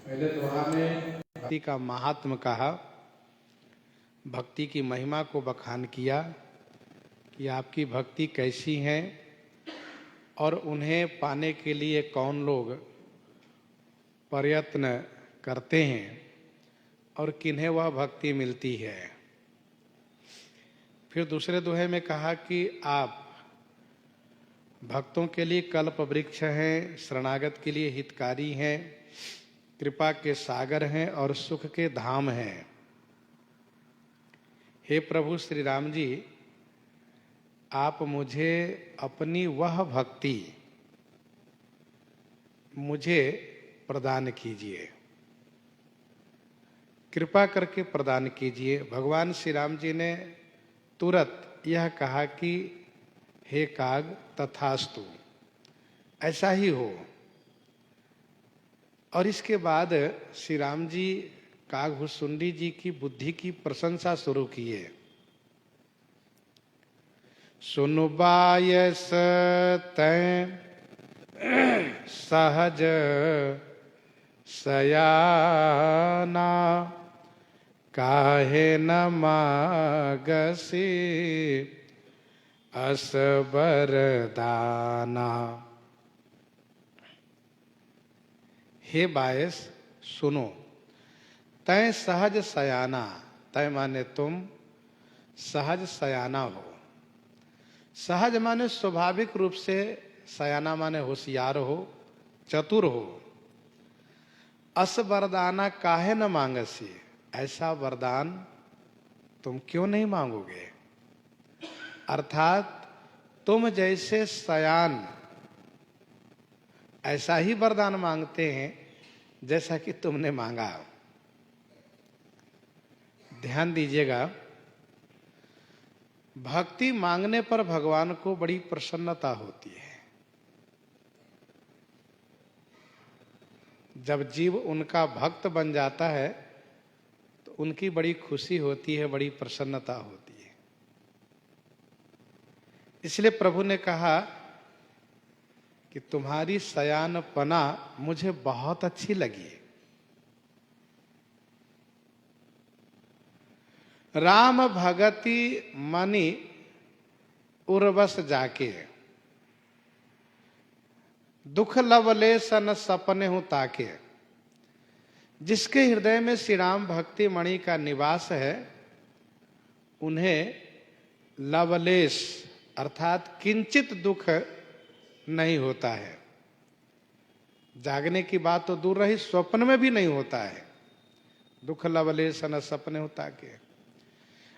पहले दोहा में भक्ति का महात्म कहा, भक्ति की महिमा को बखान किया कि आपकी भक्ति कैसी है और उन्हें पाने के लिए कौन लोग प्रयत्न करते हैं और किन्हें वह भक्ति मिलती है। फिर दूसरे दोहे में कहा कि आप भक्तों के लिए कल्प वृक्ष हैं, शरणागत के लिए हितकारी हैं, कृपा के सागर हैं और सुख के धाम हैं। हे प्रभु श्री राम जी, आप मुझे अपनी वह भक्ति मुझे प्रदान कीजिए, कृपा करके प्रदान कीजिए। भगवान श्री राम जी ने तुरंत यह कहा कि हे काग तथास्तु, ऐसा ही हो। और इसके बाद श्री राम जी कागभुसुंडी जी की बुद्धि की प्रशंसा शुरू किए। सुनु बायस तै सहज सयाना, काहे न मागसी अस बरदाना। हे बायस सुनो, तय सहज सयाना, तय माने तुम सहज सयाना हो। सहज माने स्वाभाविक रूप से, सयाना माने होशियार हो, चतुर हो। अस वरदाना काहे न मांगसी, ऐसा वरदान तुम क्यों नहीं मांगोगे। अर्थात तुम जैसे सयान ऐसा ही वरदान मांगते हैं जैसा कि तुमने मांगा। ध्यान दीजिएगा, भक्ति मांगने पर भगवान को बड़ी प्रसन्नता होती है। जब जीव उनका भक्त बन जाता है तो उनकी बड़ी खुशी होती है, बड़ी प्रसन्नता होती है। इसलिए प्रभु ने कहा कि तुम्हारी सयानपना मुझे बहुत अच्छी लगी। राम भगति मनि उर्वस जाके, दुख लवलेशन सपने हूं ताके। जिसके हृदय में श्री राम भक्ति मणि का निवास है, उन्हें लवलेश अर्थात किंचित दुख नहीं होता है। जागने की बात तो दूर रही, स्वप्न में भी नहीं होता है। दुख लवलेशन सपने हूं ताके।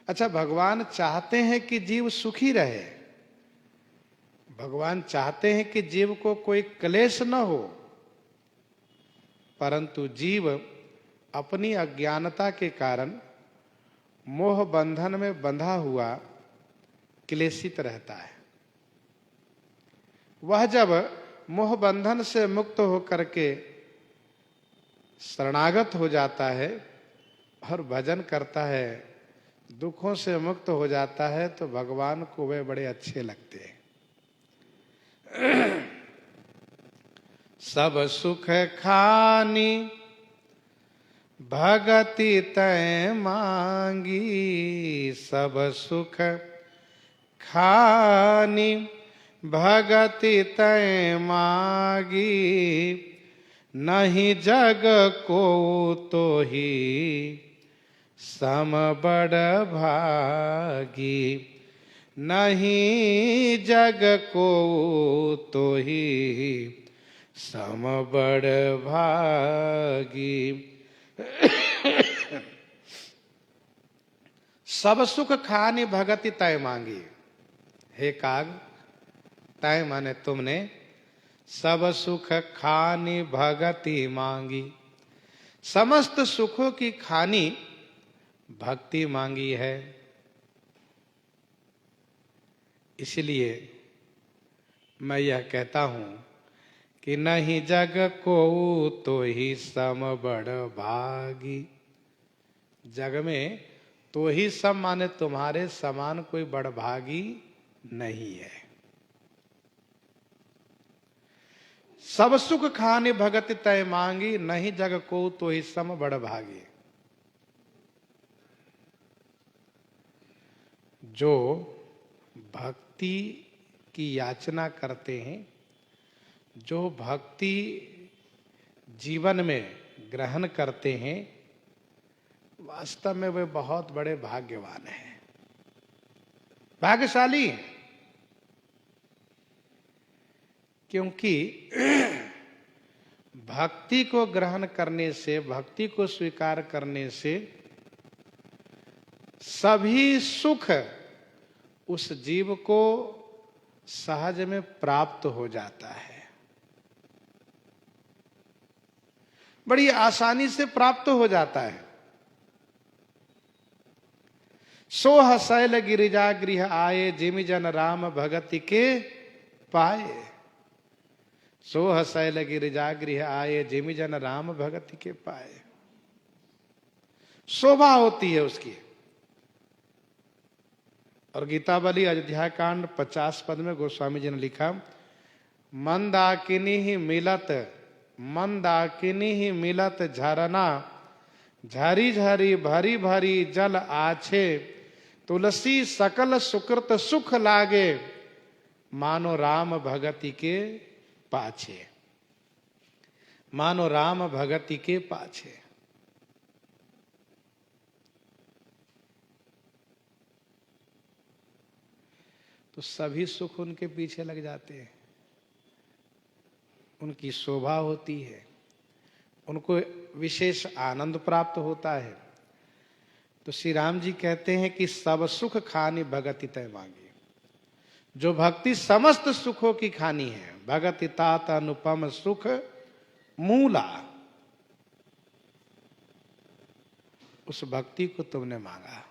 अच्छा, भगवान चाहते हैं कि जीव सुखी रहे, भगवान चाहते हैं कि जीव को कोई क्लेश न हो, परंतु जीव अपनी अज्ञानता के कारण मोह बंधन में बंधा हुआ क्लेशित रहता है। वह जब मोह बंधन से मुक्त होकर के शरणागत हो जाता है और भजन करता है, दुखों से मुक्त हो जाता है, तो भगवान को वे बड़े अच्छे लगते हैं। सब सुख खानी भगति तय मांगी, सब सुख खानी भगति तय मांगी। नहीं जग को तो ही सम बड़ भागी, नहीं जग को तो ही सम बड़ भागी। सब सुख खानी भगति तय मांगी। हे काग, तय माने तुमने, सब सुख खानी भगति मांगी, समस्त सुखों की खानी भक्ति मांगी है। इसलिए मैं यह कहता हूं कि नहीं जग को तो ही सम बड़ भागी। जग में तो ही सम माने तुम्हारे समान कोई बड़ भागी नहीं है। सब सुख खाने भगत तय मांगी, नहीं जग को तो ही सम बड़ भागी। जो भक्ति की याचना करते हैं, जो भक्ति जीवन में ग्रहण करते हैं, वास्तव में वे बहुत बड़े भाग्यवान हैं, भाग्यशाली हैं। क्योंकि भक्ति को ग्रहण करने से, भक्ति को स्वीकार करने से सभी सुख उस जीव को सहज में प्राप्त हो जाता है, बड़ी आसानी से प्राप्त हो जाता है। सोह शैल गिरिजा गृह आए, जिमि जन राम भगति के पाए। सोह शैल गिरिजा गृह आए, जिमि जन राम भगति के पाए। शोभा होती है उसकी। और गीतावली अयोध्या कांड 50 पद में गोस्वामी जी ने लिखा, मंदाकिनी ही मिलत झरना, झरी झरी भरी भरी जल आछे। तुलसी सकल सुकृत सुख लागे, मानो राम भगति के पाछे। मानो राम भगति के पाछे। तो सभी सुख उनके पीछे लग जाते हैं, उनकी शोभा होती है, उनको विशेष आनंद प्राप्त होता है। तो श्री राम जी कहते हैं कि सब सुख खानी भगति तय मांगी। जो भक्ति समस्त सुखों की खानी है, भगति तात अनुपम सुख मूला, उस भक्ति को तुमने मांगा।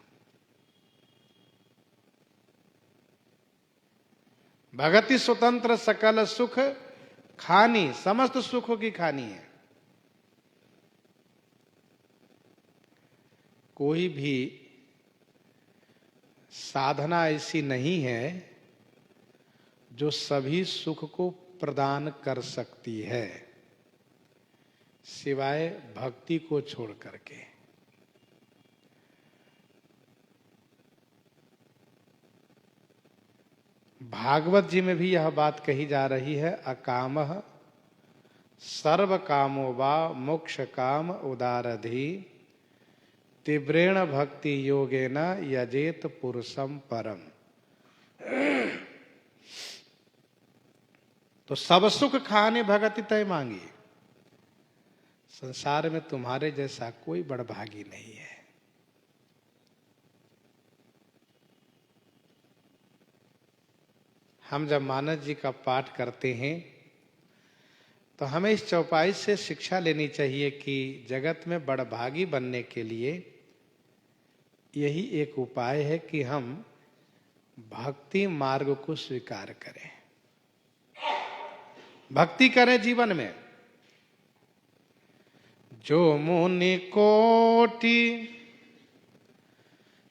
भगति स्वतंत्र सकल सुख खानी, समस्त सुखों की खानी है। कोई भी साधना ऐसी नहीं है जो सभी सुख को प्रदान कर सकती है, सिवाय भक्ति को छोड़ करके। भागवत जी में भी यह बात कही जा रही है, अकामः सर्व कामो वा मोक्ष काम उदारधि, तीव्रेण भक्ति योगेन यजेत पुरुषम परम। तो सब सुख खाने भगति तय मांगी। संसार में तुम्हारे जैसा कोई बड़भागी नहीं है। हम जब मानस जी का पाठ करते हैं तो हमें इस चौपाई से शिक्षा लेनी चाहिए कि जगत में बड़भागी बनने के लिए यही एक उपाय है कि हम भक्ति मार्ग को स्वीकार करें, भक्ति करें जीवन में। जो मुनि कोटि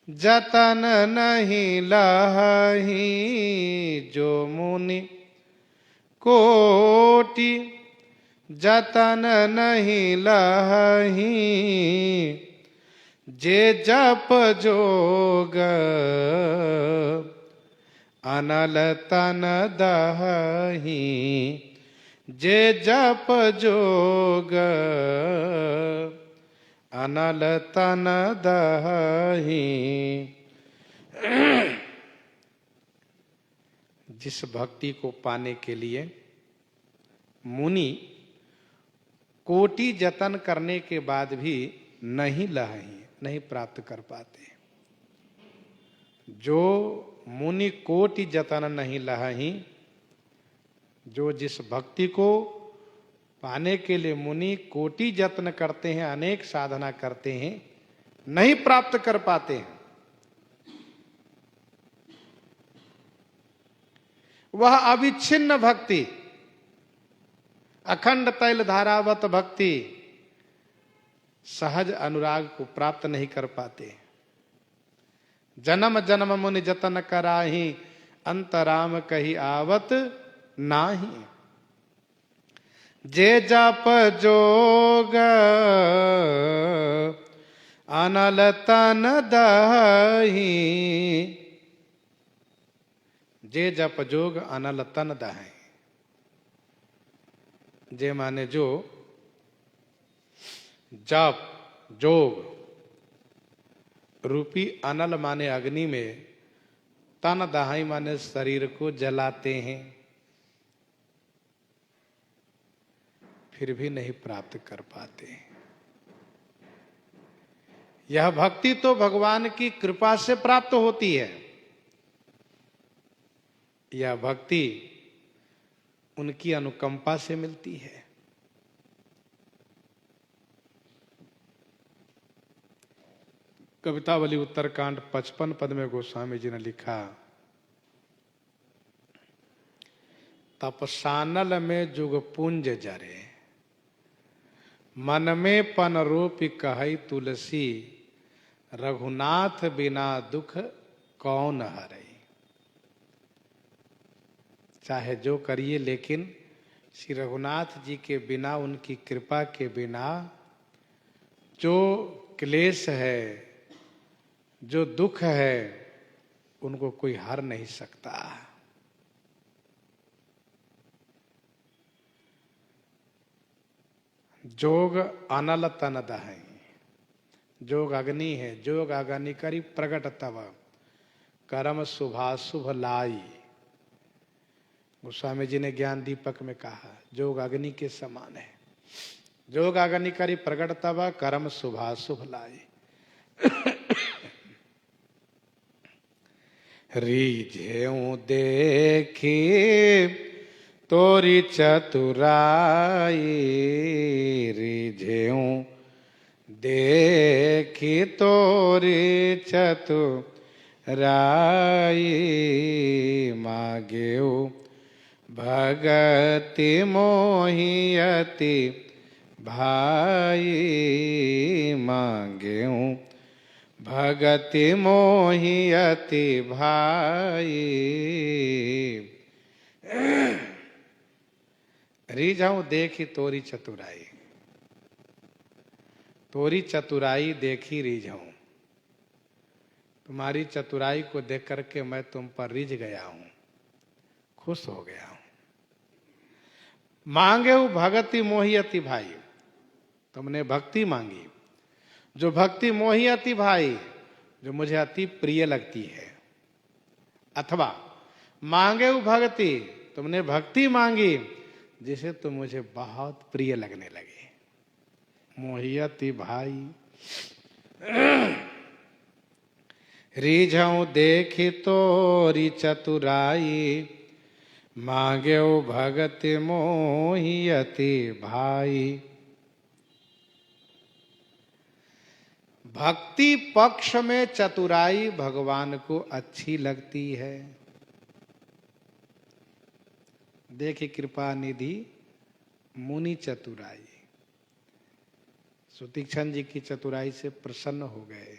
जतन नहीं लही, जो मुनि कोटि जतन नहीं लही, जे जप जोग अनल तन दही, जे जप जोग अनल तन दही। जिस भक्ति को पाने के लिए मुनि कोटि जतन करने के बाद भी नहीं लही, नहीं प्राप्त कर पाते, जो मुनि कोटि जतन नहीं लही, जो जिस भक्ति को पाने के लिए मुनि कोटि यत्न करते हैं, अनेक साधना करते हैं, नहीं प्राप्त कर पाते हैं, वह अविच्छिन्न भक्ति, अखंड तैल धारावत भक्ति, सहज अनुराग को प्राप्त नहीं कर पाते। जन्म जन्म मुनि जतन कराही, अंतराम कही आवत नाही। जे जप जोग अनल तन दही, जे जप जोग अनल तन दही। जे माने जो जप जोग रूपी अनल माने अग्नि में, तन दहाई माने शरीर को जलाते हैं, फिर भी नहीं प्राप्त कर पाते। यह भक्ति तो भगवान की कृपा से प्राप्त होती है। यह भक्ति उनकी अनुकंपा से मिलती है। कवितावली उत्तरकांड 55 पद में गोस्वामी जी ने लिखा, तपसानल में जुग पुंज जरे, मन में पन रूपी कहई तुलसी, रघुनाथ बिना दुख कौन हरई। चाहे जो करिए, लेकिन श्री रघुनाथ जी के बिना, उनकी कृपा के बिना जो क्लेश है, जो दुख है, उनको कोई हर नहीं सकता। जोग अनल तन दहै, जोग अग्नि है, जोग अग्नि करी प्रगट तब, कर्म शुभाशुभ लाई। गोस्वामी जी ने ज्ञान दीपक में कहा, जोग अग्नि के समान है। जोग अग्नि करी प्रगट तब, कर्म शुभाशुभ लाई। रीझेऊ देखी तोरी चतुराई, रीझेऊ देखी तोरी चतुराई, मागेऊ भगति मोहियति भाई, मांगेऊ भगति मोहियति भाई। रीझाऊं देखी तोरी चतुराई, तोरी चतुराई देखी रीझाऊं। तुम्हारी चतुराई को देख करके मैं तुम पर रिझ गया हूं, खुश हो गया हूं। मांगे हूं भगति मोहियति भाई, तुमने भक्ति मांगी, जो भक्ति मोहियति भाई, जो मुझे अति प्रिय लगती है। अथवा मांगे हूं भक्ति, तुमने भक्ति मांगी जिसे तुम मुझे बहुत प्रिय लगने लगे। मोहियति भाई। रीझऊ देखी तोरी चतुराई, मांगे भगति मोहियति भाई। भक्ति पक्ष में चतुराई भगवान को अच्छी लगती है। देखिए कृपा निधि मुनि चतुराई, सुतीक्षण जी की चतुराई से प्रसन्न हो गए।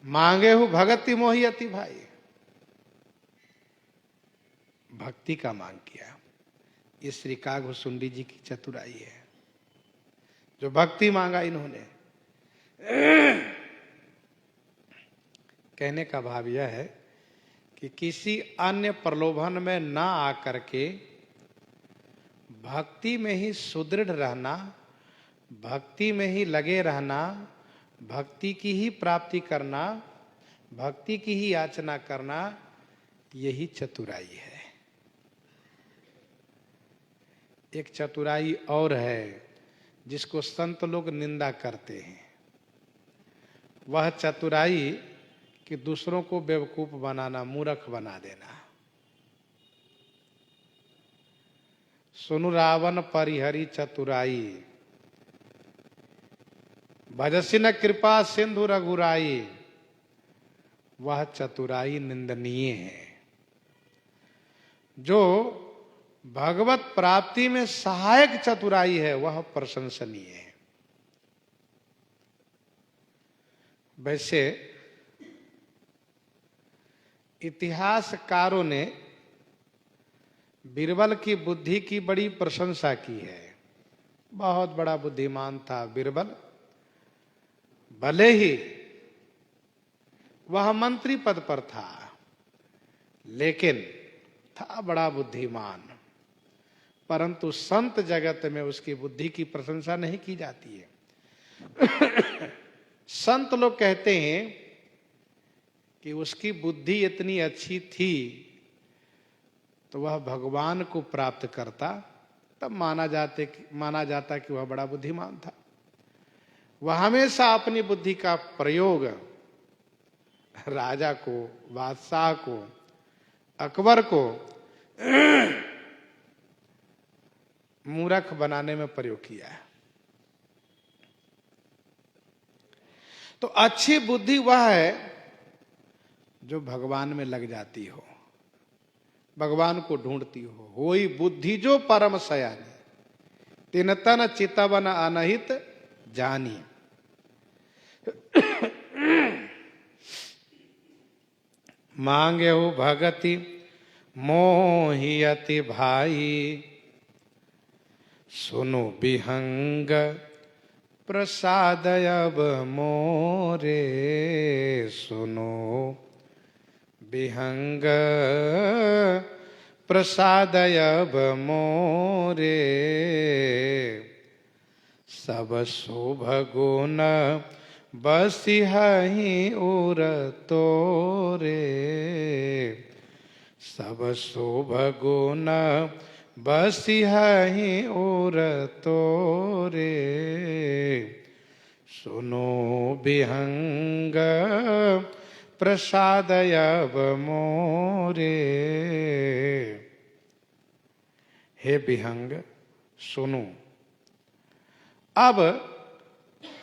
मांगे हूं भगति मोहियति भाई, भक्ति का मांग किया। ये श्री काघभुसुंडी जी की चतुराई है, जो भक्ति मांगा इन्होंने। कहने का भाव यह है कि किसी अन्य प्रलोभन में ना आकर के भक्ति में ही सुदृढ़ रहना, भक्ति में ही लगे रहना, भक्ति की ही प्राप्ति करना, भक्ति की ही याचना करना, यही चतुराई है। एक चतुराई और है जिसको संत लोग निंदा करते हैं, वह चतुराई कि दूसरों को बेवकूफ बनाना, मूर्ख बना देना। सुनु रावण परिहरी चतुराई, भजसी न कृपा सिंधु रघुराई, वह चतुराई निंदनीय है। जो भगवत प्राप्ति में सहायक चतुराई है, वह प्रशंसनीय है। वैसे इतिहासकारों ने बीरबल की बुद्धि की बड़ी प्रशंसा की है। बहुत बड़ा बुद्धिमान था बीरबल। भले ही वह मंत्री पद पर था, लेकिन था बड़ा बुद्धिमान। परंतु संत जगत में उसकी बुद्धि की प्रशंसा नहीं की जाती है। संत लोग कहते हैं कि उसकी बुद्धि इतनी अच्छी थी तो वह भगवान को प्राप्त करता, तब माना जाता कि वह बड़ा बुद्धिमान था। वह हमेशा अपनी बुद्धि का प्रयोग राजा को, बादशाह को, अकबर को मूर्ख बनाने में प्रयोग किया है। तो अच्छी बुद्धि वह है जो भगवान में लग जाती हो, भगवान को ढूंढती हो। होई बुद्धि जो परम सयानी, तिन तन चितवन अनहित जानी। मांगे हो भगति मोहियति भाई, सुनो विहंग प्रसाद अब मोरे। सुनो विहंग प्रसाद अब मोरे, सब शुभ गुण बसिहहि उर तोरे। सब शुभ गुण बसिहहि उर तोरे। सुनो विहंग प्रसाद अब मोरे। हे विहंग सुनो, अब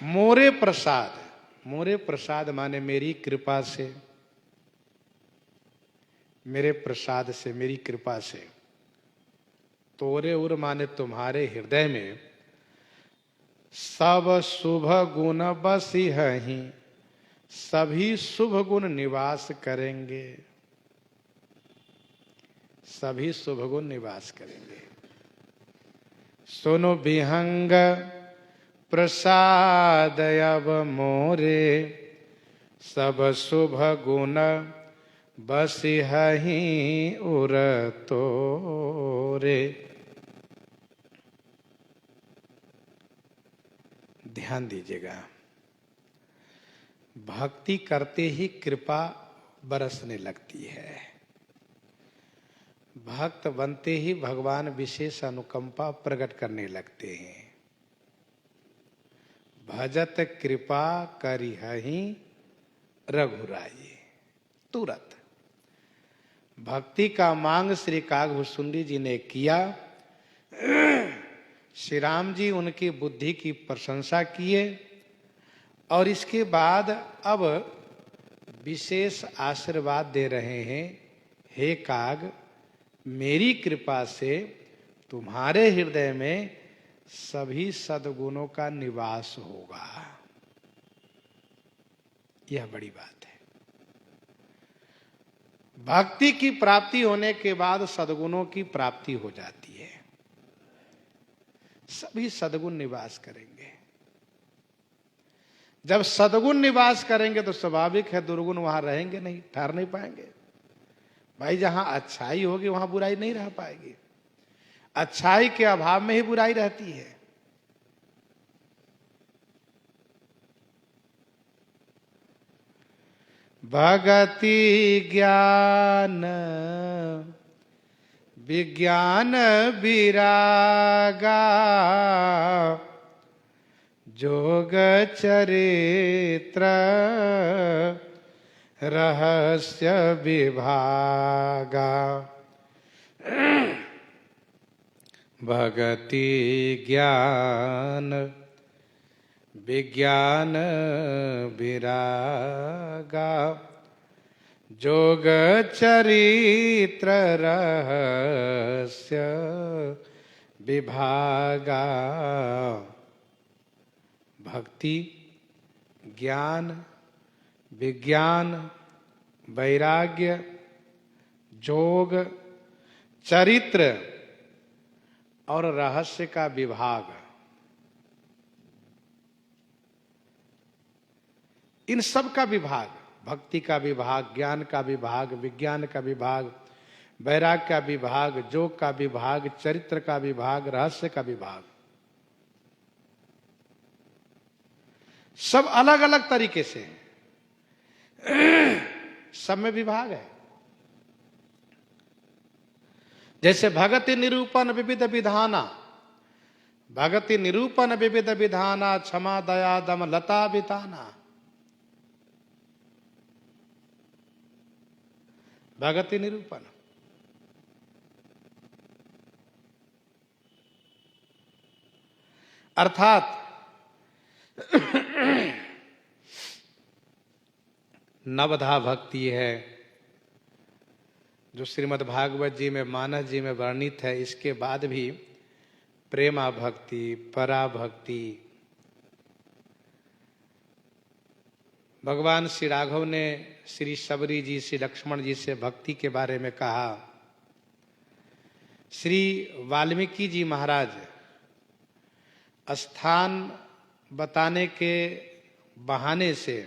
मोरे प्रसाद, मोरे प्रसाद माने मेरी कृपा से, मेरे प्रसाद से, मेरी कृपा से। तोरे उर माने तुम्हारे हृदय में सब शुभ गुण बसिहहि, सभी शुभ गुण निवास करेंगे, सभी शुभ गुण निवास करेंगे। सुनो विहंग प्रसाद अब मोरे, सब शुभ गुण बसिहहि उर तोरे। ध्यान दीजिएगा, भक्ति करते ही कृपा बरसने लगती है। भक्त बनते ही भगवान विशेष अनुकंपा प्रकट करने लगते हैं। भजत कृपा करिहहि रघुराई। तुरंत भक्ति का मांग श्री कागभूषुंडी जी ने किया। श्री राम जी उनकी बुद्धि की प्रशंसा किए और इसके बाद अब विशेष आशीर्वाद दे रहे हैं। हे काग, मेरी कृपा से तुम्हारे हृदय में सभी सद्गुणों का निवास होगा। यह बड़ी बात है। भक्ति की प्राप्ति होने के बाद सद्गुणों की प्राप्ति हो जाती है। सभी सद्गुण निवास करेंगे। जब सद्गुण निवास करेंगे तो स्वाभाविक है दुर्गुण वहां रहेंगे नहीं, ठहर नहीं पाएंगे। भाई जहां अच्छाई होगी वहां बुराई नहीं रह पाएगी। अच्छाई के अभाव में ही बुराई रहती है। भगति ज्ञान विज्ञान विरागा, जोग चरित्र रहस्य विभागा। भगति ज्ञान विज्ञान विरागा, जोग चरित्र रहस्य विभागा। भक्ति ज्ञान विज्ञान वैराग्य जोग, चरित्र और रहस्य का विभाग, इन सब का विभाग, भक्ति का विभाग, ज्ञान का विभाग, विज्ञान का विभाग, वैराग्य का विभाग, जोग का विभाग, चरित्र का विभाग, रहस्य का विभाग, सब अलग अलग तरीके से सब में विभाग है। जैसे भगति निरूपण विविध विधाना, भगति निरूपण विविध विधाना, क्षमा दया दम लता बिताना, भगति निरूपण। अर्थात नवधा भक्ति है जो श्रीमद् भागवत जी में, मानस जी में वर्णित है। इसके बाद भी प्रेमा भक्ति, परा भक्ति, भगवान श्री राघव ने श्री शबरी जी, श्री लक्ष्मण जी से भक्ति के बारे में कहा। श्री वाल्मीकि जी महाराज स्थान बताने के बहाने से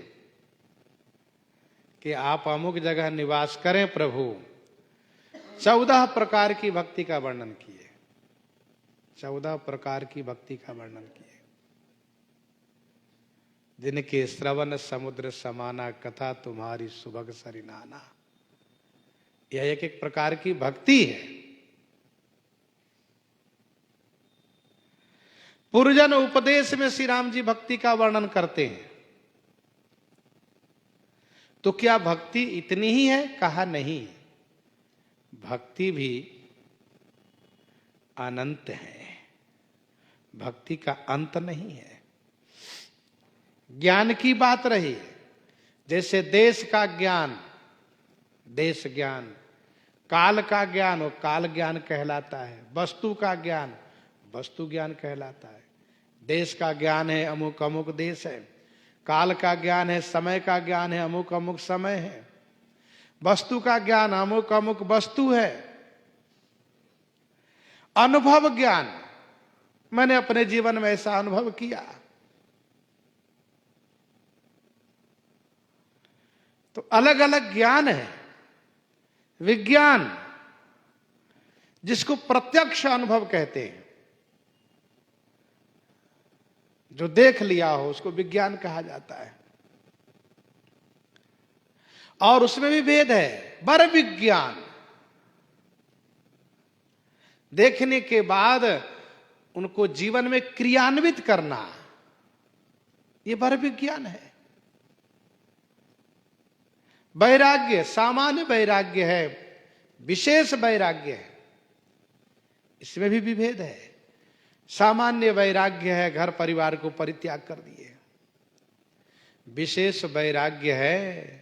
कि आप अमुक जगह निवास करें प्रभु, 14 प्रकार की भक्ति का वर्णन किए, 14 प्रकार की भक्ति का वर्णन किए, जिनके श्रवण समुद्र समाना, कथा तुम्हारी सुभग सरिनाना। यह एक एक प्रकार की भक्ति है। पुरजन उपदेश में श्री राम जी भक्ति का वर्णन करते हैं। तो क्या भक्ति इतनी ही है? कहा नहीं, भक्ति भी अनंत है, भक्ति का अंत नहीं है। ज्ञान की बात रही, जैसे देश का ज्ञान देश ज्ञान, काल का ज्ञान वो काल ज्ञान कहलाता है, वस्तु का ज्ञान वस्तु ज्ञान कहलाता है। देश का ज्ञान है अमुक अमुक देश है, काल का ज्ञान है, समय का ज्ञान है अमुक अमुक समय है, वस्तु का ज्ञान अमुक अमुक वस्तु है। अनुभव ज्ञान, मैंने अपने जीवन में ऐसा अनुभव किया। तो अलग अलग ज्ञान है। विज्ञान जिसको प्रत्यक्ष अनुभव कहते हैं, जो देख लिया हो उसको विज्ञान कहा जाता है। और उसमें भी भेद है। बर विज्ञान, देखने के बाद उनको जीवन में क्रियान्वित करना, यह बर विज्ञान है। वैराग्य सामान्य वैराग्य है, विशेष वैराग्य है, इसमें भी विभेद है। सामान्य वैराग्य है घर परिवार को परित्याग कर दिए, विशेष वैराग्य है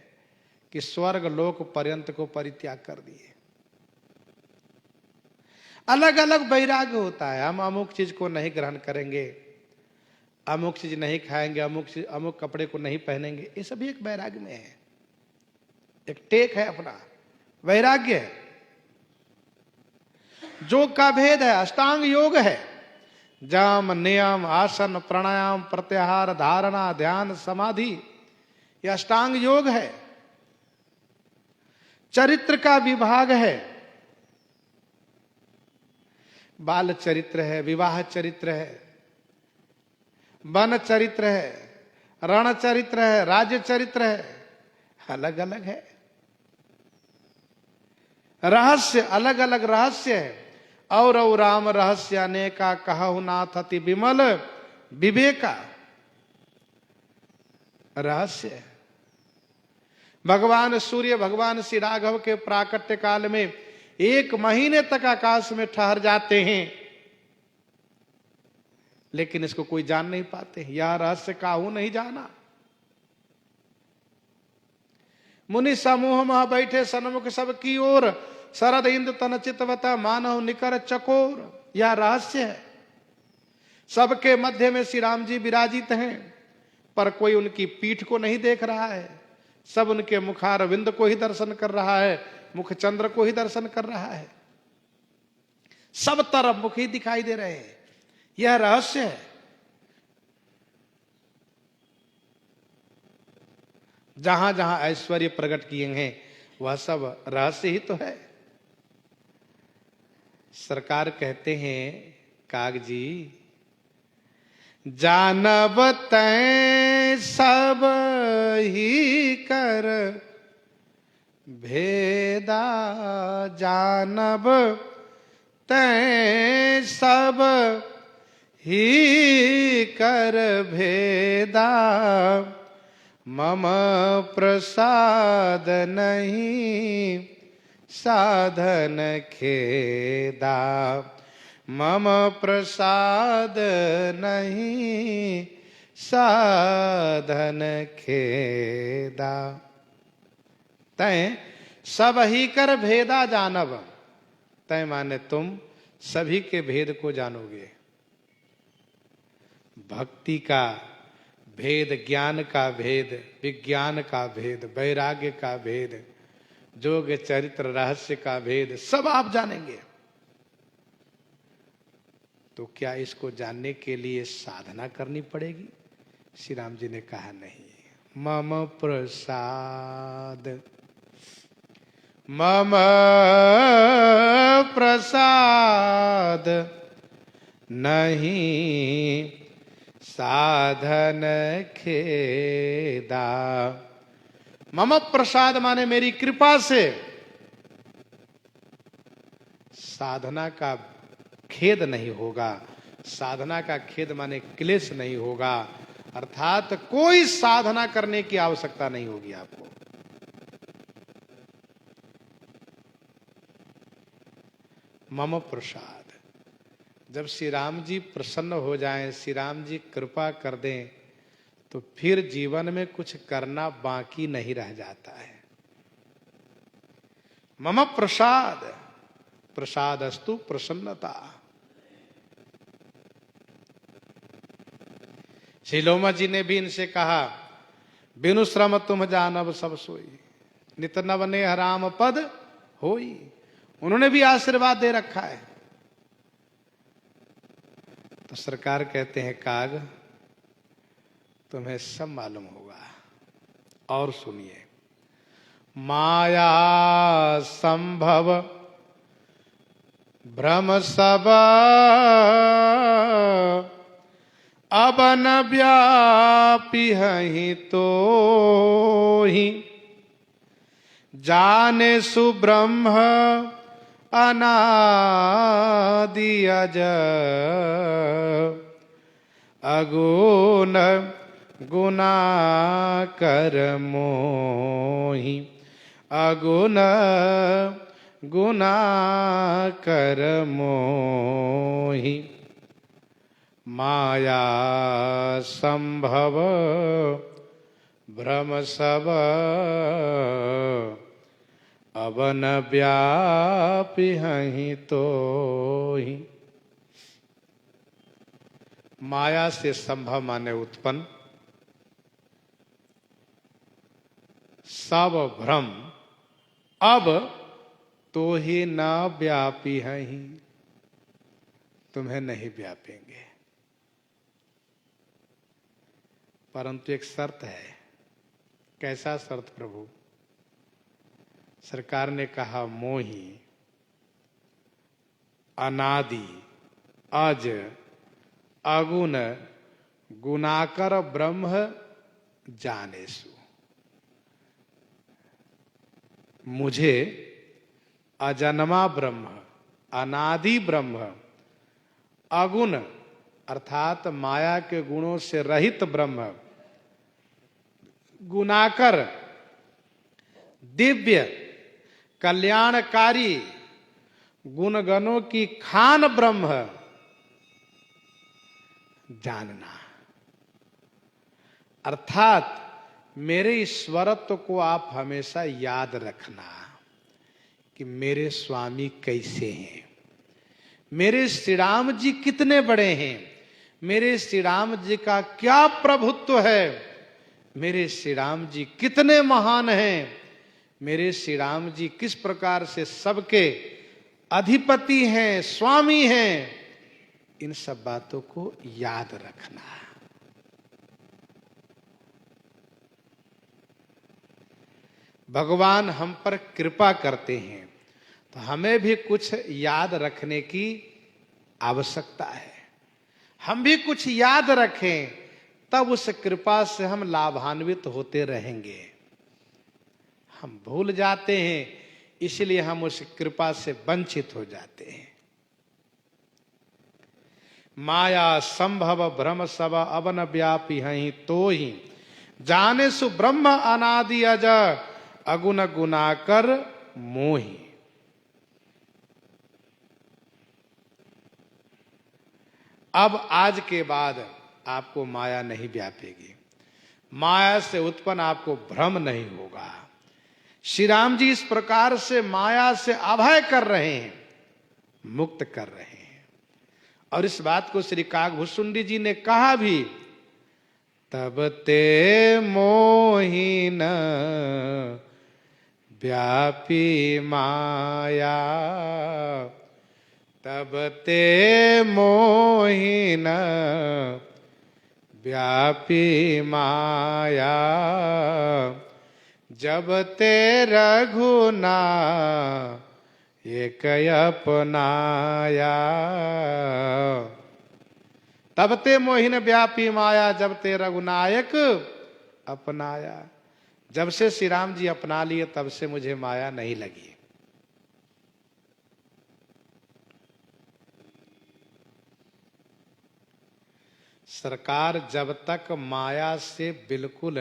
कि स्वर्ग लोक पर्यंत को परित्याग कर दिए। अलग अलग वैराग्य होता है। हम अमुक चीज को नहीं ग्रहण करेंगे, अमुक चीज नहीं खाएंगे, अमुक कपड़े को नहीं पहनेंगे, ये सभी एक वैराग्य में है, एक टेक है, अपना वैराग्य है। योग का भेद है, अष्टांग योग है, जम नियम आसन प्राणायाम प्रत्याहार धारणा ध्यान समाधि, यह अष्टांग योग है। चरित्र का विभाग है, बाल चरित्र है, विवाह चरित्र है, वन चरित्र है, रण चरित्र है, राज्य चरित्र है, अलग अलग है। रहस्य अलग अलग रहस्य है। और राम रहस्य अनेका कहु नाथ अति विमल विवेका, रहस्य है। भगवान सूर्य भगवान श्री राघव के प्राकट्य काल में 1 महीने तक आकाश में ठहर जाते हैं, लेकिन इसको कोई जान नहीं पाते। यह रहस्य काहू नहीं जाना। मुनि समूह में बैठे सन्मुख सब की ओर, शरद इंद्र तन चितवता मानव निकर चकोर, यह रहस्य है। सबके मध्य में श्री राम जी विराजित हैं, पर कोई उनकी पीठ को नहीं देख रहा है, सब उनके मुखारविंद को ही दर्शन कर रहा है। मुखचंद्र को ही दर्शन कर रहा है। सब तरफ मुख ही दिखाई दे रहे हैं। यह रहस्य है। जहां जहां ऐश्वर्य प्रकट किए हैं वह सब रहस्य ही तो है। सरकार कहते हैं काग जी, जानब तैं सब ही कर भेदा, जानब तैं सब ही कर भेदा, मम प्रसाद नहीं साधन खेदा, मम प्रसाद नहीं साधन खेदा। तैं सब ही कर भेदा जानब, तैं माने तुम सभी के भेद को जानोगे। भक्ति का भेद, ज्ञान का भेद, विज्ञान का भेद, वैराग्य का भेद, जोग चरित्र रहस्य का भेद सब आप जानेंगे। तो क्या इसको जानने के लिए साधना करनी पड़ेगी? श्री राम जी ने कहा नहीं। मम प्रसाद, मम प्रसाद नहीं साधन खेदा। मम प्रसाद माने मेरी कृपा से साधना का खेद नहीं होगा। साधना का खेद माने क्लेश नहीं होगा, अर्थात कोई साधना करने की आवश्यकता नहीं होगी आपको। मम प्रसाद, जब श्री राम जी प्रसन्न हो जाएं, श्री राम जी कृपा कर दें, तो फिर जीवन में कुछ करना बाकी नहीं रह जाता है। मम प्रसाद, प्रसादस्तु प्रसन्नता। श्रीलोमा जी ने भी इनसे कहा, बिनु श्रम तुम जानब सब सोई, नित नव ने राम पद होई। उन्होंने भी आशीर्वाद दे रखा है। तो सरकार कहते हैं काग, तुम्हें सब मालूम होगा। और सुनिए, माया संभव भ्रम सब अब न व्यापी हहीं तो ही, जाने सुब्रह्म अनादि अज, अगुण गुना कर मोहि, अगुण गुना कर मोहि। माया संभव भ्रम सब अब न व्यापी हहीं तो ही। माया से संभव माने उत्पन्न, सब भ्रम अब तो ही न व्यापी हहीं, तुम्हें नहीं व्यापेंगे। परंतु एक शर्त है। कैसा शर्त प्रभु? सरकार ने कहा, मोही अनादि अज अगुण गुणाकर ब्रह्म जानेसु। मुझे अजन्मा ब्रह्म, अनादि ब्रह्म, अगुण अर्थात माया के गुणों से रहित ब्रह्म, गुणाकर दिव्य कल्याणकारी गुणगणों की खान ब्रह्म जानना। अर्थात मेरे ईश्वरत्व को आप हमेशा याद रखना कि मेरे स्वामी कैसे हैं, मेरे श्री राम जी कितने बड़े हैं, मेरे श्री राम जी का क्या प्रभुत्व है, मेरे श्री राम जी कितने महान हैं, मेरे श्री राम जी किस प्रकार से सबके अधिपति हैं, स्वामी हैं, इन सब बातों को याद रखना। भगवान हम पर कृपा करते हैं तो हमें भी कुछ याद रखने की आवश्यकता है। हम भी कुछ याद रखें, तब उस कृपा से हम लाभान्वित होते रहेंगे। हम भूल जाते हैं, इसलिए हम उस कृपा से वंचित हो जाते हैं। माया संभव भ्रम सब अवन व्यापी हई तो ही जाने सु ब्रह्म अनादि अज अगुण गुनाकर मोही। अब आज के बाद आपको माया नहीं व्यापेगी, माया से उत्पन्न आपको भ्रम नहीं होगा। श्री राम जी इस प्रकार से माया से अभय कर रहे हैं, मुक्त कर रहे हैं। और इस बात को श्री काकभूषुंडी जी ने कहा भी, तब ते मोहिन व्यापी माया, तब ते मोहिन व्यापी माया, जब ते रघुना एक अपनाया। तब ते मोहिन व्यापी माया, जब ते रघुनायक अपनाया। जब से श्री राम जी अपना लिए तब से मुझे माया नहीं लगी। सरकार जब तक माया से बिल्कुल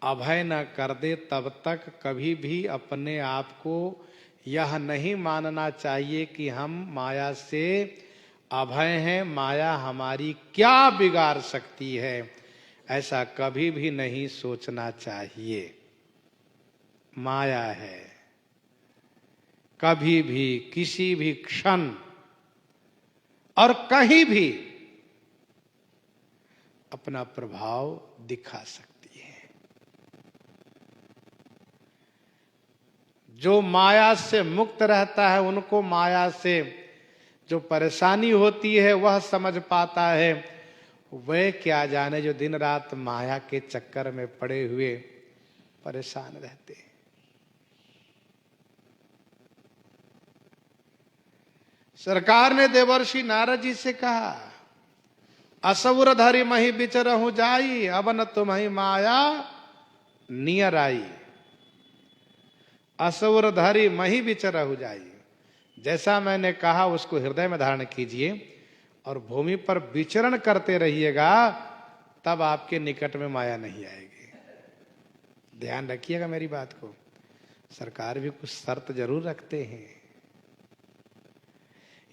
अभय न कर दे तब तक कभी भी अपने आप को यह नहीं मानना चाहिए कि हम माया से अभय हैं, माया हमारी क्या बिगाड़ सकती है, ऐसा कभी भी नहीं सोचना चाहिए। माया है, कभी भी किसी भी क्षण और कहीं भी अपना प्रभाव दिखा सकती है। जो माया से मुक्त रहता है उनको माया से जो परेशानी होती है वह समझ पाता है। वह क्या जाने जो दिन रात माया के चक्कर में पड़े हुए परेशान रहते हैं। सरकार ने देवर्षि नारद जी से कहा, असुर धरि मही बिचरहु जाई, अब न तुम्हि माया नियर आई। असुर धरि मही बिचरहु जाई, जैसा मैंने कहा उसको हृदय में धारण कीजिए और भूमि पर विचरण करते रहिएगा, तब आपके निकट में माया नहीं आएगी। ध्यान रखिएगा मेरी बात को। सरकार भी कुछ शर्त जरूर रखते हैं।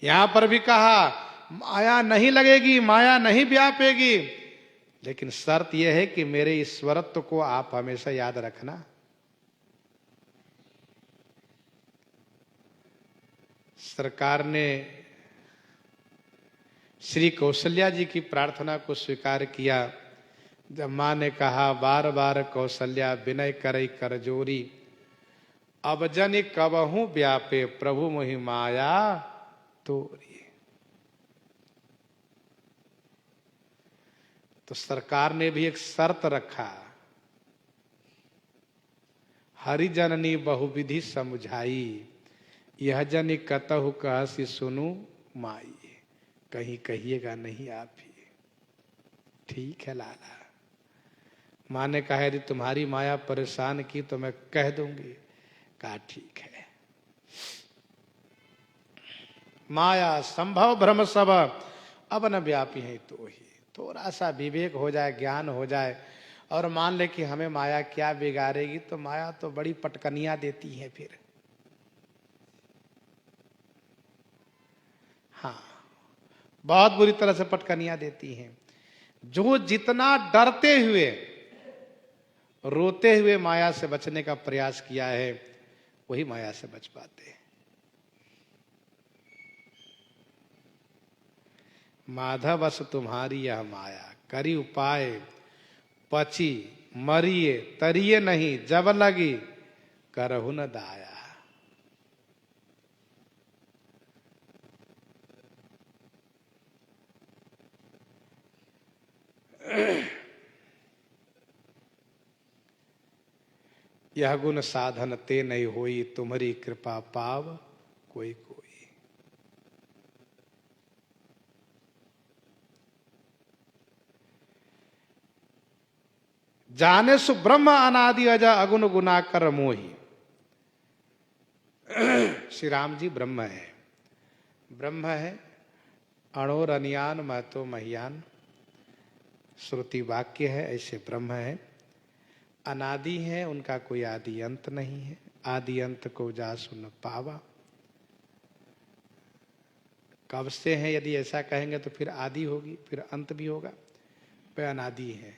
यहां पर भी कहा माया नहीं लगेगी, माया नहीं व्यापेगी, लेकिन शर्त यह है कि मेरे ईश्वरत्व को आप हमेशा याद रखना। सरकार ने श्री कौशल्या जी की प्रार्थना को स्वीकार किया। जब मां ने कहा, बार बार कौशल्या विनय करई कर जोरी, अब जन कबहू व्यापे प्रभु मोहि माया तोरी। तो सरकार ने भी एक शर्त रखा, हरिजननी बहुविधि समुझाई, यह जन कतहु कहसी सुनु माई। कहीं कहिएगा नहीं आप ही। ठीक है लाला। मां ने कहा यदि तुम्हारी माया परेशान की तो मैं कह दूंगी। कहा ठीक है। माया संभव भ्रम सब अब न व्यापी है तो ही। थोड़ा सा विवेक हो जाए, ज्ञान हो जाए और मान ले कि हमें माया क्या बिगाड़ेगी, तो माया तो बड़ी पटकनियां देती है फिर। हाँ, बहुत बुरी तरह से पटकनियां देती हैं। जो जितना डरते हुए रोते हुए माया से बचने का प्रयास किया है वही माया से बच पाते हैं। माधव बस तुम्हारी यह माया, करी उपाय पची मरिए तरिए नहीं, जब लगी करहु न दाया। यह गुण साधन ते नहीं होई, तुम्हारी कृपा पाव कोई कोई। जाने सु ब्रह्म अनादि अज अगुण गुना कर मोही। श्री राम जी ब्रह्म है, ब्रह्म है, अणोर अनियान महतो महियान, श्रुति वाक्य है, ऐसे ब्रह्म है। अनादि है, उनका कोई आदि अंत नहीं है। आदि अंत को जासु न पावा। कब से है यदि ऐसा कहेंगे तो फिर आदि होगी, फिर अंत भी होगा। वे अनादि है,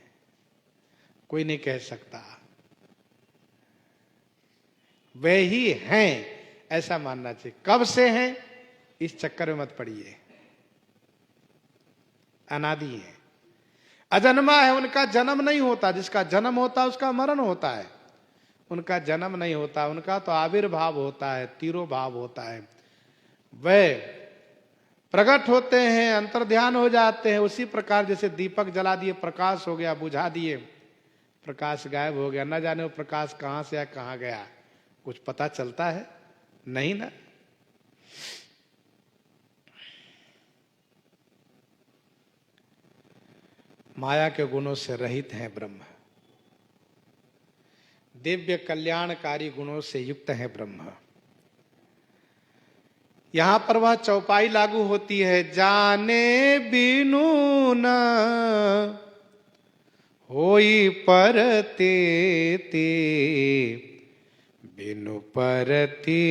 कोई नहीं कह सकता। वे ही हैं ऐसा मानना चाहिए। कब से हैं इस चक्कर में मत पड़िए। अनादि है, अजन्मा है, उनका जन्म नहीं होता। जिसका जन्म होता है उसका मरण होता है, उनका जन्म नहीं होता। उनका तो आविर्भाव होता है, तिरोभाव होता है। वे प्रकट होते हैं, अंतर्ध्यान हो जाते हैं। उसी प्रकार जैसे दीपक जला दिए, प्रकाश हो गया, बुझा दिए, प्रकाश गायब हो गया। न जाने वो प्रकाश कहां से या कहां गया, कुछ पता चलता है नहीं ना। माया के गुणों से रहित हैं ब्रह्म, दिव्य कल्याणकारी गुणों से युक्त है ब्रह्म। यहां पर वह चौपाई लागू होती है, जाने बिनु न होई परते ते, बिनु परती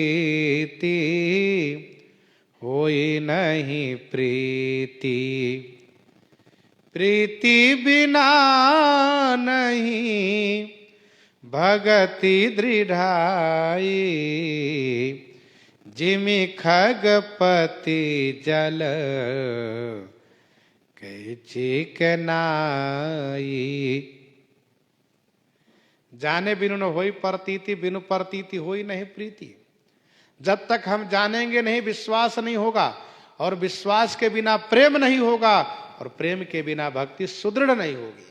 होई नहीं प्रीति, प्रीति बिना नहीं भगति दृढ़ाई, जिमि खगपति जल कैची कनाई। जाने बिनु न होई प्रतीति, बिनु प्रतीति होई नहीं प्रीति। जब तक हम जानेंगे नहीं, विश्वास नहीं होगा, और विश्वास के बिना प्रेम नहीं होगा, और प्रेम के बिना भक्ति सुदृढ़ नहीं होगी।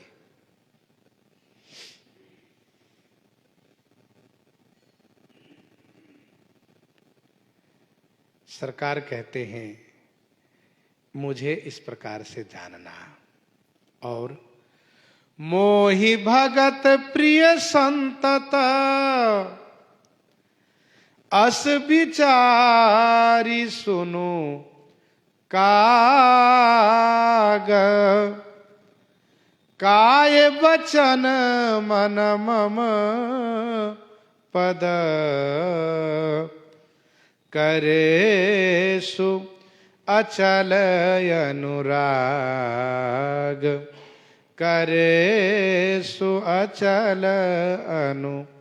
सरकार कहते हैं मुझे इस प्रकार से जानना। और मोहि भगत प्रिय संतत, अस विचारी सुनो काग, काय वचन मन मम पद, करे सु अचल अनुराग, करे सु अचल अनुराग।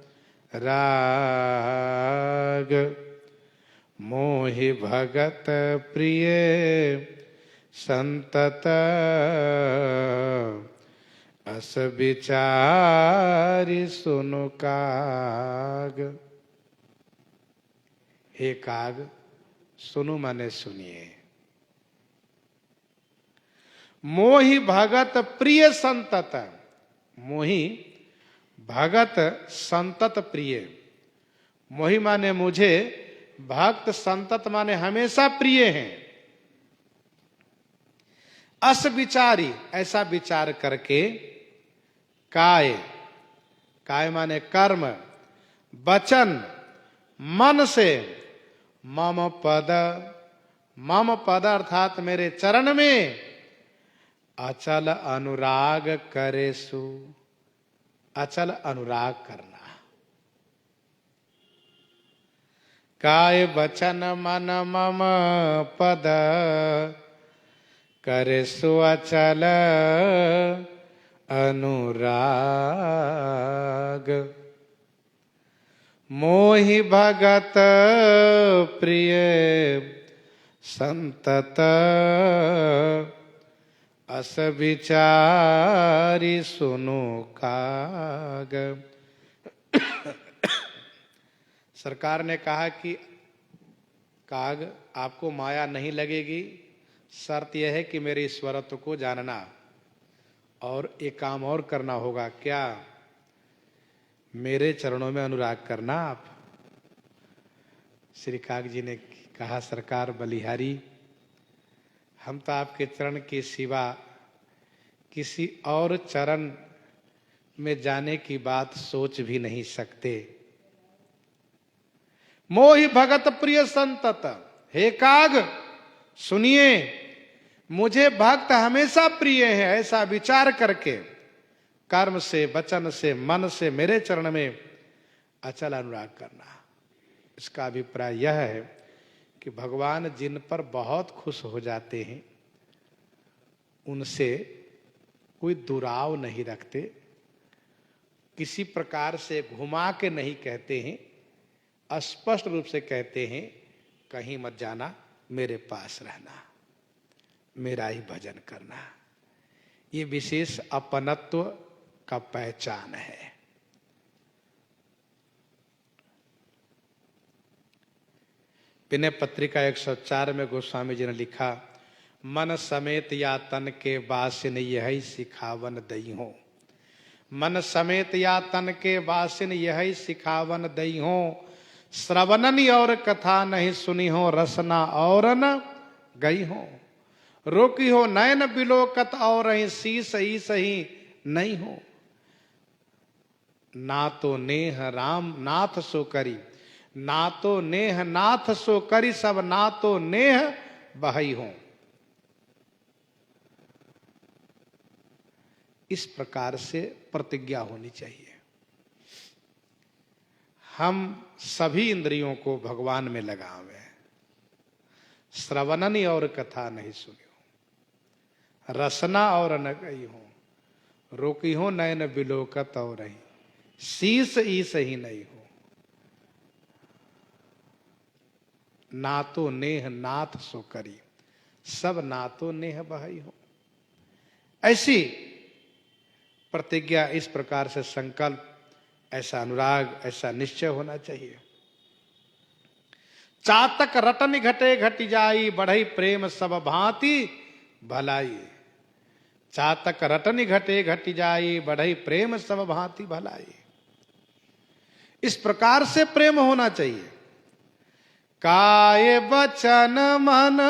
मोहि भगत प्रिय संतत, अस विचारी सुनु काग। हे काग, सुनु माने सुनिए। मोहि भगत प्रिय संतत, मोहि भगत संतत प्रिय। मोहि माने मुझे, भक्त संतत माने हमेशा प्रिय हैं। अस विचारी, ऐसा विचार करके, काय, काय माने कर्म, वचन, मन से, मम पद, मम पद अर्थात मेरे चरण में, अचल अनुराग करे सु, अचल अनुराग करना। काय वचन मन मम पद, करे सु अचल अनुराग। मोहि भगत प्रिय संतत, अस विचारी सुनु काग। सरकार ने कहा कि काग आपको माया नहीं लगेगी, शर्त यह है कि मेरे ईश्वरत्व को जानना और एक काम और करना होगा। क्या? मेरे चरणों में अनुराग करना आप। श्री काग जी ने कहा, सरकार बलिहारी, हम तो आपके चरण के सिवा किसी और चरण में जाने की बात सोच भी नहीं सकते। मोहि भगत प्रिय संतत, हे काग सुनिए, मुझे भक्त हमेशा प्रिय है। ऐसा विचार करके कर्म से, वचन से, मन से मेरे चरण में अचल अनुराग करना। इसका अभिप्राय यह है कि भगवान जिन पर बहुत खुश हो जाते हैं उनसे कोई दुराव नहीं रखते, किसी प्रकार से घुमा के नहीं कहते हैं, स्पष्ट रूप से कहते हैं, कहीं मत जाना, मेरे पास रहना, मेरा ही भजन करना। ये विशेष अपनत्व का पहचान है। विनय पत्रिका 104 में गोस्वामी जी ने लिखा, मन समेत या तन के वासिन यही सिखावन दई हो। मन समेत या तन के वासिन यही सिखावन दई हो। श्रवणन और कथा नहीं सुनी हो, रसना और न गई हो। रोकी हो नयन बिलोकत और शीस ही सही नहीं हो। ना तो नेह राम नाथ सो करी, ना तो नेह नाथ सो करी, सब ना तो नेह बहई हो। इस प्रकार से प्रतिज्ञा होनी चाहिए। हम सभी इंद्रियों को भगवान में लगावे। श्रवणनी और कथा नहीं सुनी हो, रसना और न गई हो। रोकी हो नयन बिलोकत और रही, शीस ईस ही नहीं हो। ना तो नेह नाथ सो करी, सब ना तो नेह बहई हो। ऐसी प्रतिज्ञा, इस प्रकार से संकल्प, ऐसा अनुराग, ऐसा निश्चय होना चाहिए। चातक रटन घटे घट जाई, बढ़ई प्रेम सब भांति भलाई। चातक रटन घटे घट जाई, बढ़ई प्रेम सब भांति भलाई। इस प्रकार से प्रेम होना चाहिए। काय वचन मन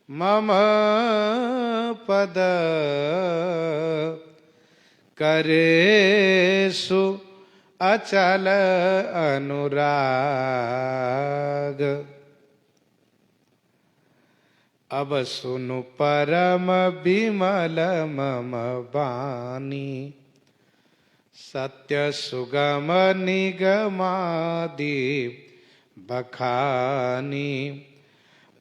मम पद करेसु अचल अनुराग। अब सुनु परम विमल मम वाणी, सत्य सुगम निगमादि बखानी।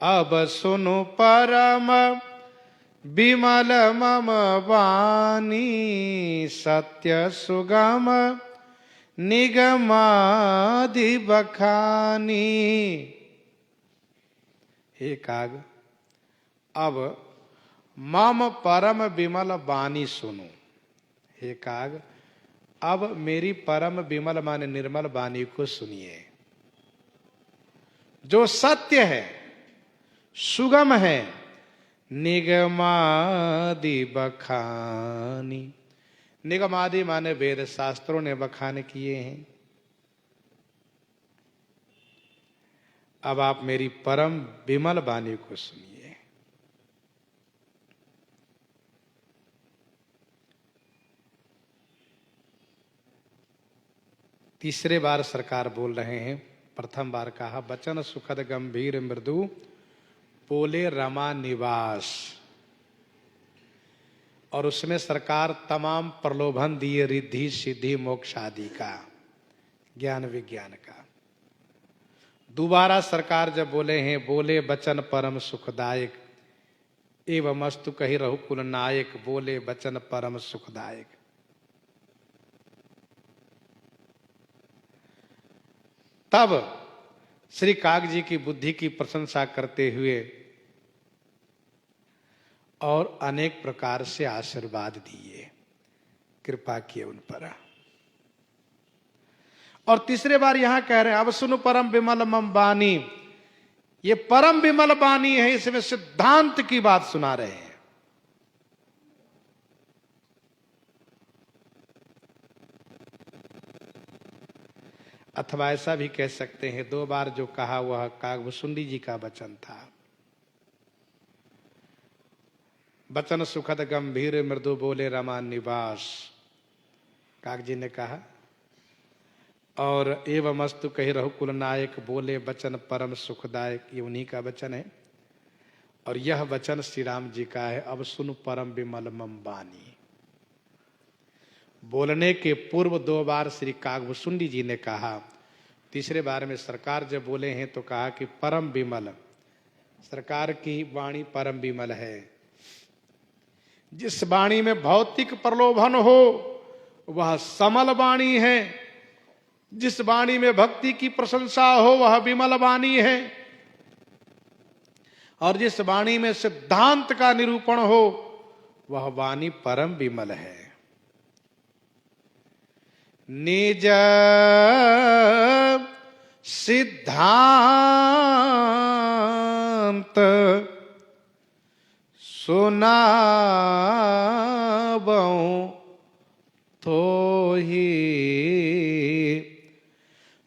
अब सुनु परम विमल मम वाणी, सत्य सुगम निगमादि बखानी। हे काग, अब मम परम विमल वाणी सुनो। हे काग, अब मेरी परम विमल माने निर्मल वाणी को सुनिए, जो सत्य है, सुगम है, निगमादि बखानी। निगमादि माने वेद शास्त्रों ने बखान किए हैं। अब आप मेरी परम विमल वाणी को सुनिए। तीसरे बार सरकार बोल रहे हैं। प्रथम बार कहा, वचन सुखद गंभीर मृदु, बोले रमा निवास। और उसमें सरकार तमाम प्रलोभन दिए, रिद्धि सिद्धि मोक्ष आदि का, ज्ञान विज्ञान का। दोबारा सरकार जब बोले हैं, बोले वचन परम सुखदायक, एवं अस्तु कही रघुकुल नायक, बोले वचन परम सुखदायक। तब श्री काग जी की बुद्धि की प्रशंसा करते हुए और अनेक प्रकार से आशीर्वाद दिए, कृपा किए उन पर। और तीसरे बार यहां कह रहे हैं अब सुनो परम विमल मम बानी। ये परम विमल बानी है, इसमें सिद्धांत की बात सुना रहे हैं। अथवा ऐसा भी कह सकते हैं 2 बार जो कहा वह कागभूषुंडी जी का वचन था। वचन सुखद गंभीर मृदु बोले रमा निवास, काग जी ने कहा। और एवं अस्तु कही रघुकुल नायक बोले वचन परम सुखदायक, ये उन्हीं का वचन है। और यह वचन श्री राम जी का है, अब सुन परम विमल मम बानी। बोलने के पूर्व 2 बार श्री कागभूषुंडी जी ने कहा, तीसरे बार में सरकार जब बोले हैं तो कहा कि परम विमल, सरकार की वाणी परम विमल है। जिस वाणी में भौतिक प्रलोभन हो वह समल वाणी है, जिस वाणी में भक्ति की प्रशंसा हो वह विमल वाणी है, और जिस वाणी में सिद्धांत का निरूपण हो वह वाणी परम विमल है। निज सिद्धांत सुनाबऊं तो ही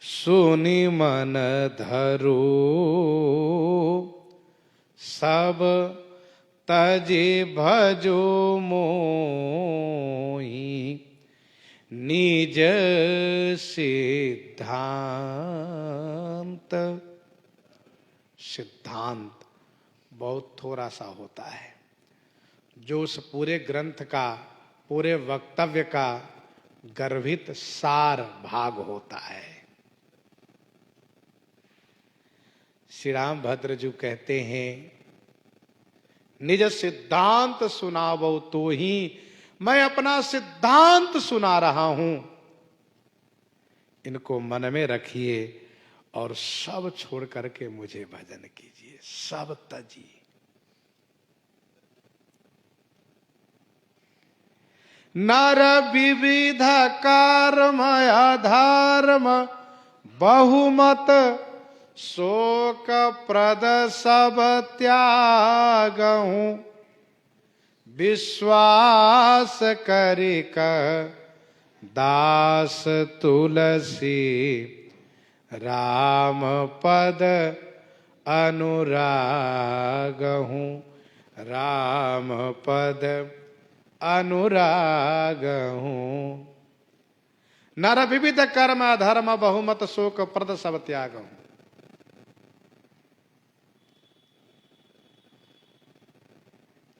सुनि मन धरो, सब तजे भजो मोहि निज सिद्धांत। सिद्धांत बहुत थोड़ा सा होता है, जो उस पूरे ग्रंथ का, पूरे वक्तव्य का गर्भित सार भाग होता है। श्री राम भद्र जी कहते हैं निज सिद्धांत सुनावो तो ही, मैं अपना सिद्धांत सुना रहा हूं, इनको मन में रखिए और सब छोड़ करके मुझे भजन कीजिए, सब तजिए। नर विविध कर्म अधर्म बहुमत शोक प्रद सब त्यागहूं, विश्वास करिक दास तुलसी राम पद अनुरागहूं, राम पद अनुरागहूं। नर विविध कर्म धर्म बहुमत शोक प्रद सब त्यागहूं।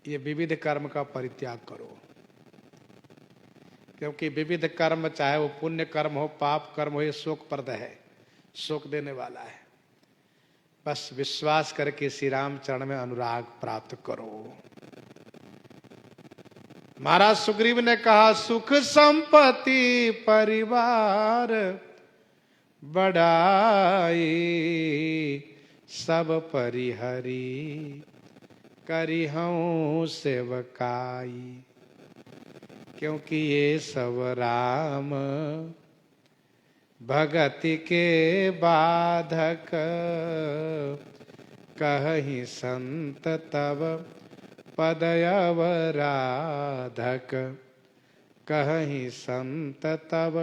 ये विविध कर्म का परित्याग करो, क्योंकि विविध कर्म चाहे वो पुण्य कर्म हो पाप कर्म हो, ये शोक प्रद है, शोक देने वाला है। बस विश्वास करके श्री राम चरण में अनुराग प्राप्त करो। महाराज सुग्रीव ने कहा सुख संपत्ति परिवार बढ़ाई, सब परिहरी करिहूं सेवकाई, क्योंकि ये सब राम भगति के बाधक, कहीं संत तब पदयवराधक, कहीं संत तब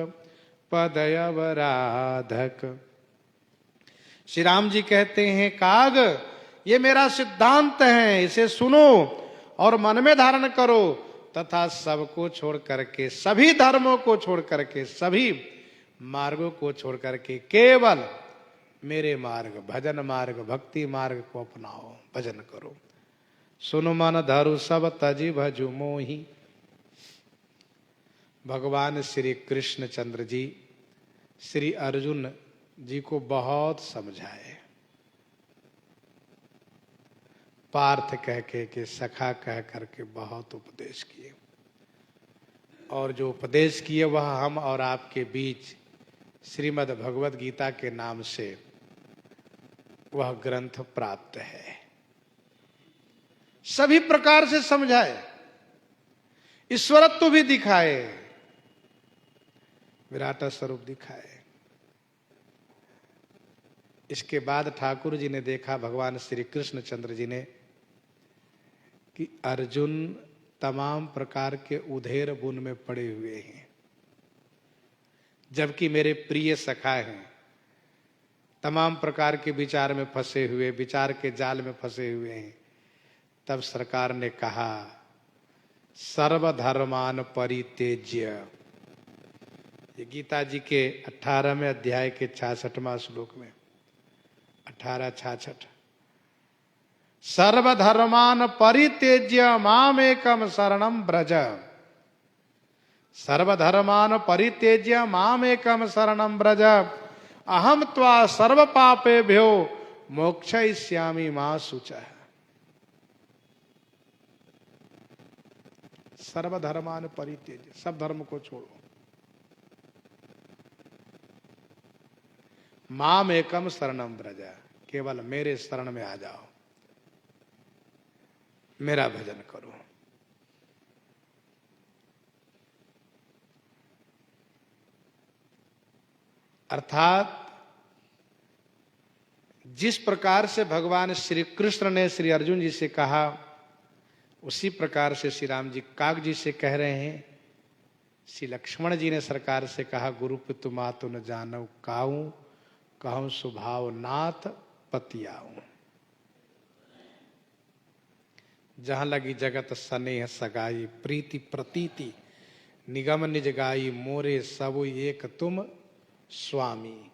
पदयवराधक। श्री राम जी कहते हैं काग ये मेरा सिद्धांत है, इसे सुनो और मन में धारण करो, तथा सबको छोड़ करके, सभी धर्मों को छोड़ करके, सभी मार्गों को छोड़ करके केवल मेरे मार्ग, भजन मार्ग, भक्ति मार्ग को अपनाओ, भजन करो। सुनो मन धरु सब तजी भजु मोहि। भगवान श्री कृष्ण चंद्र जी श्री अर्जुन जी को बहुत समझाए, पार्थ कह के सखा कह करके बहुत उपदेश किए, और जो उपदेश किए वह हम और आपके बीच श्रीमद् भगवद गीता के नाम से वह ग्रंथ प्राप्त है। सभी प्रकार से समझाए, ईश्वरत्व भी दिखाए, विराट स्वरूप दिखाए, इसके बाद ठाकुर जी ने देखा, भगवान श्री कृष्ण चंद्र जी ने, कि अर्जुन तमाम प्रकार के उधेर बुन में पड़े हुए हैं, जबकि मेरे प्रिय सखा हैं, तमाम प्रकार के विचार में फंसे हुए, विचार के जाल में फंसे हुए हैं। तब सरकार ने कहा, सर्वधर्मान परित्यज्य। ये गीता जी के 18वें अध्याय के 66वां श्लोक में, 1866, सर्वधर्मान परित्यज्य मामेकम शरणम ब्रज। सर्वधर्मान परित्यज्य मामेकम शरणम ब्रज, अहम त्वा सर्व पापेभ्यो मोक्षयिष्यामि मा शुचः। सर्वधर्मान परित्यज्य, सब धर्म को छोड़ो, माम एकम शरणम ब्रज, केवल मेरे शरण में आ जाओ, मेरा भजन करो। अर्थात जिस प्रकार से भगवान श्री कृष्ण ने श्री अर्जुन जी से कहा, उसी प्रकार से श्री राम जी काग जी से कह रहे हैं। श्री लक्ष्मण जी ने सरकार से कहा, गुरु पितु मातु न जानऊ काऊ, कहूं स्वभाव नाथ पतियाऊ। जहां लगी जगत स्नेह सगाई, प्रीति प्रतीति निगम निज गाई, मोरे सबु एक तुम स्वामी।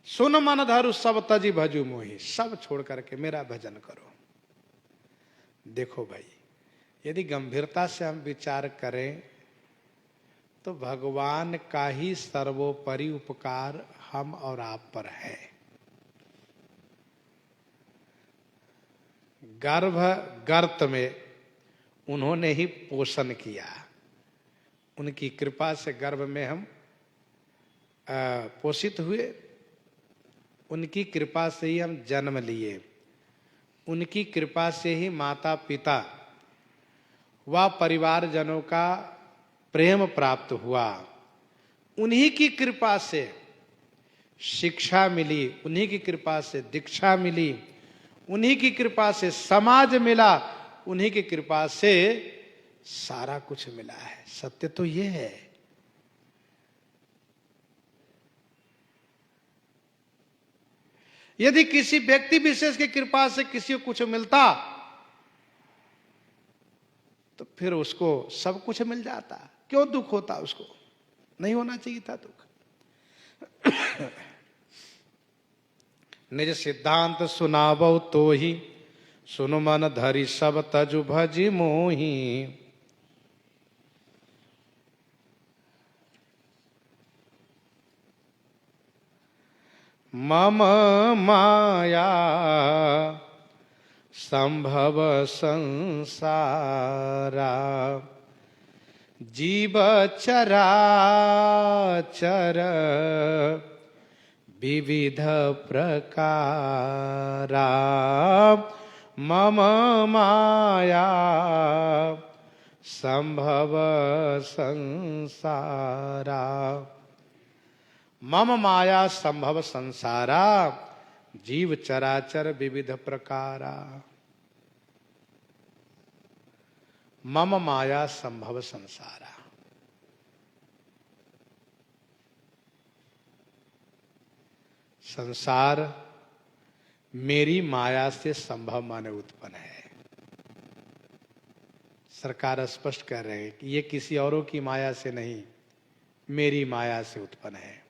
सुन मन धरु सब तजी भजू मोहि, सब छोड़ करके मेरा भजन करो। देखो भाई, यदि गंभीरता से हम विचार करें तो भगवान का ही सर्वोपरि उपकार हम और आप पर है। गर्भ गर्त में उन्होंने ही पोषण किया, उनकी कृपा से गर्भ में हम पोषित हुए, उनकी कृपा से ही हम जन्म लिए, उनकी कृपा से ही माता पिता व परिवारजनों का प्रेम प्राप्त हुआ, उन्हीं की कृपा से शिक्षा मिली, उन्हीं की कृपा से दीक्षा मिली, उन्हीं की कृपा से समाज मिला, उन्हीं की कृपा से सारा कुछ मिला है। सत्य तो ये है। यदि किसी व्यक्ति विशेष की कृपा से किसी को कुछ मिलता तो फिर उसको सब कुछ मिल जाता, क्यों दुख होता? उसको नहीं होना चाहिए था दुख। निज सिद्धांत सुनावो तो ही, सुनु मन धरि सब तजु भजि मोही। मम माया संभव संसारा, जीव चराचर विविध प्रकारा। मम माया संभव संसारा, मम माया संभव संसारा, जीव चराचर विविध प्रकारा। मम माया संभव संसारा, संसार मेरी माया से संभव माने उत्पन्न है। सरकार स्पष्ट कर रहे हैं कि ये किसी औरों की माया से नहीं, मेरी माया से उत्पन्न है।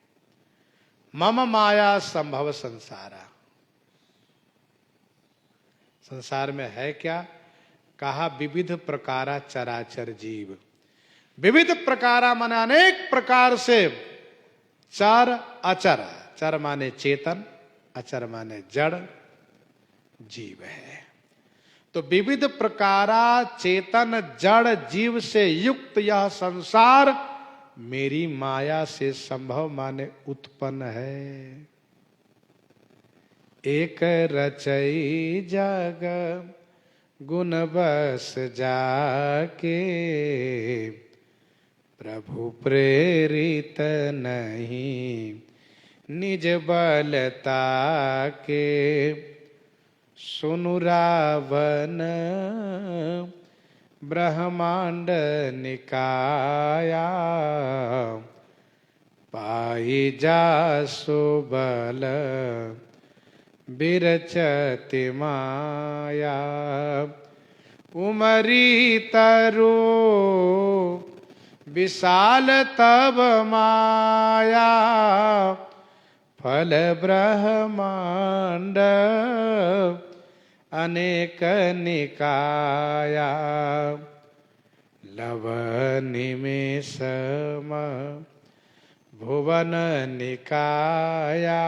मम माया संभव संसारा, संसार में है क्या? कहा विविध प्रकारा चराचर जीव। विविध प्रकारा माने अनेक प्रकार से, चर अचर, चर माने चेतन, अचर माने जड़, जीव है। तो विविध प्रकारा चेतन जड़ जीव से युक्त यह संसार मेरी माया से संभव माने उत्पन्न है। एक रचई जग गुण बस जाके, प्रभु प्रेरित नहीं निज बलता के सुनु रावण ब्रह्मांड निकाया पाई जासु बल बिरचति माया उमरी तरु विशाल तब माया फल ब्रह्मांड अनेक निकाया लव निमेषम भुवन निकाया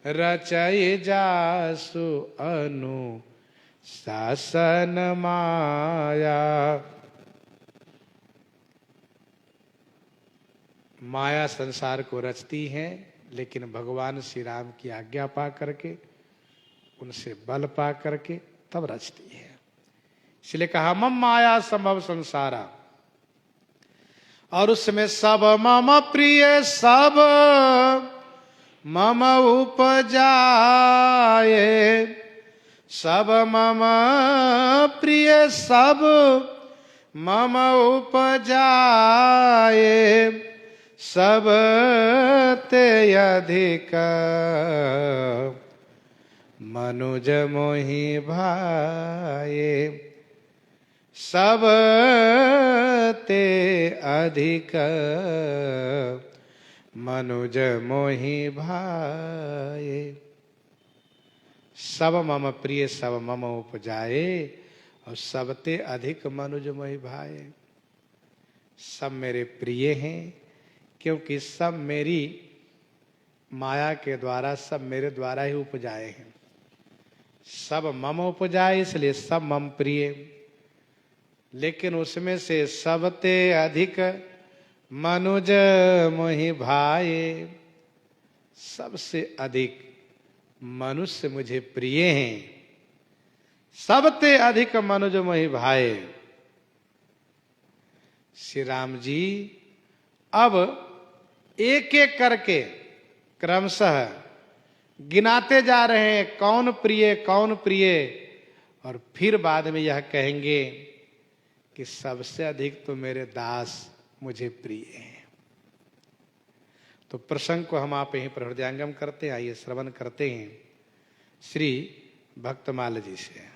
रचय जासु अनु शासन माया। माया संसार को रचती है, लेकिन भगवान श्री राम की आज्ञा पा करके, उनसे बल पा करके तब रचती है। इसलिए कहा मम माया संभव संसारा, और उसमें सब मम प्रिय सब मम उपजाए, सब मम प्रिय सब मम उपजाए, सब ते अधिक मनुज मोहि भाए, सब ते अधिक मनुज मोहि भाए। सब मम प्रिय सब मम उपजाए, और सब ते अधिक मनुज मोहि भाए। सब मेरे प्रिय हैं, क्योंकि सब मेरी माया के द्वारा, सब मेरे द्वारा ही उपजाए हैं। सब मम उपजाए, इसलिए सब मम प्रिय, लेकिन उसमें से सबते अधिक मनुज मोहि भाए, सबसे अधिक मनुष्य मुझे प्रिय हैं। सबते अधिक मनुज मोहि भाए। श्री राम जी अब एक एक करके क्रमशः गिनाते जा रहे हैं कौन प्रिय कौन प्रिय, और फिर बाद में यह कहेंगे कि सबसे अधिक तो मेरे दास मुझे प्रिय हैं। तो प्रसंग को हम आप यहीं पर हृदयंगम करते हैं। आइए श्रवण करते हैं श्री भक्तमाल जी से।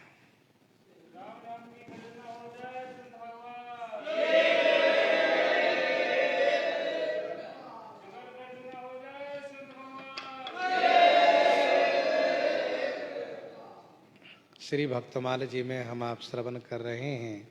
श्री भक्तमाल जी में हम आप श्रवण कर रहे हैं